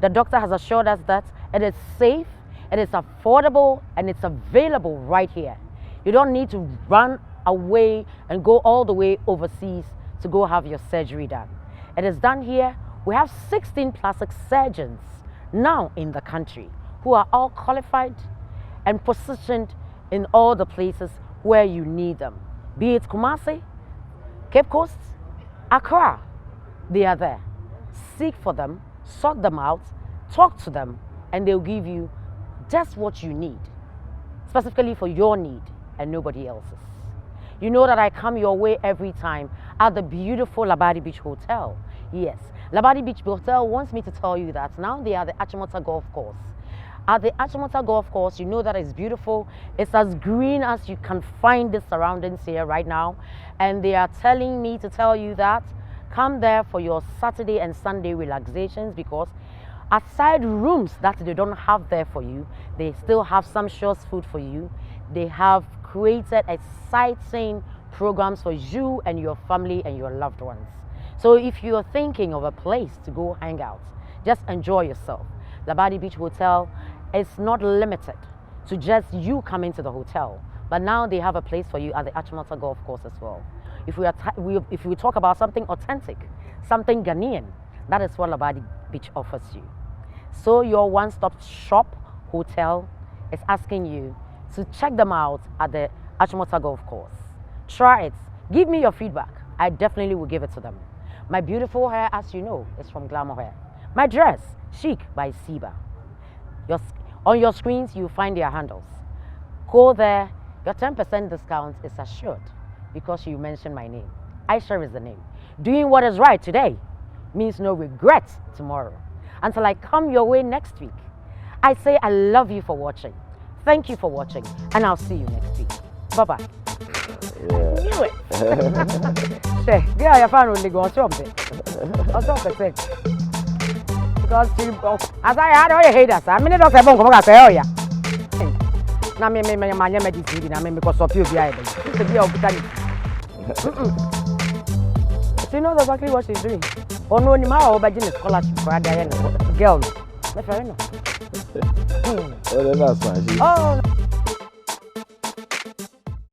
the doctor has assured us that it is safe, it is affordable, and it's available right here. You don't need to run away and go all the way overseas to go have your surgery done. It is done here. We have 16 plastic surgeons now in the country who are all qualified and positioned in all the places where you need them. Be it Kumasi, Cape Coast, Accra, they are there. Seek for them, sort them out, talk to them, and they'll give you just what you need, specifically for your need and nobody else's. You know that I come your way every time at the beautiful Labadi Beach Hotel. Yes, Labadi Beach Hotel wants me to tell you that now they are the Achimota Golf Course. At the Achimota Golf Course, you know that it's beautiful. It's as green as you can find the surroundings here right now. And they are telling me to tell you that come there for your Saturday and Sunday relaxations, because aside rooms that they don't have there for you, they still have sumptuous food for you. They have created exciting programs for you and your family and your loved ones. So if you're thinking of a place to go hang out, just enjoy yourself. Labadi Beach Hotel is not limited to just you coming to the hotel, but now they have a place for you at the Achimota Golf Course as well. If we talk about something authentic, something Ghanaian, that is what Labadi Beach offers you. So your one-stop shop hotel is asking you to check them out at the Achimota Golf Course. Try it. Give me your feedback. I definitely will give it to them. My beautiful hair, as you know, is from Glamour Hair. My dress, Chic by Siba. On your screens, you'll find their handles. Go there. Your 10% discount is assured because you mentioned my name. Aisha is the name. Doing what is right today means no regrets tomorrow. Until I come your way next week, I say I love you for watching. Thank you for watching, and I'll see you next week. Bye-bye. Yeah. I knew it. Say, yeah, your fan only go on something. On something. Because as I had all your haters, I mean, I don't say, I'm say, oh, yeah. Now, me, medicine, I mean, because of you, it's a bit of she knows exactly what she's doing. Oh, no, you might have a scholarship for a Diana girl. That's fair enough. Oh, that's fine. Oh.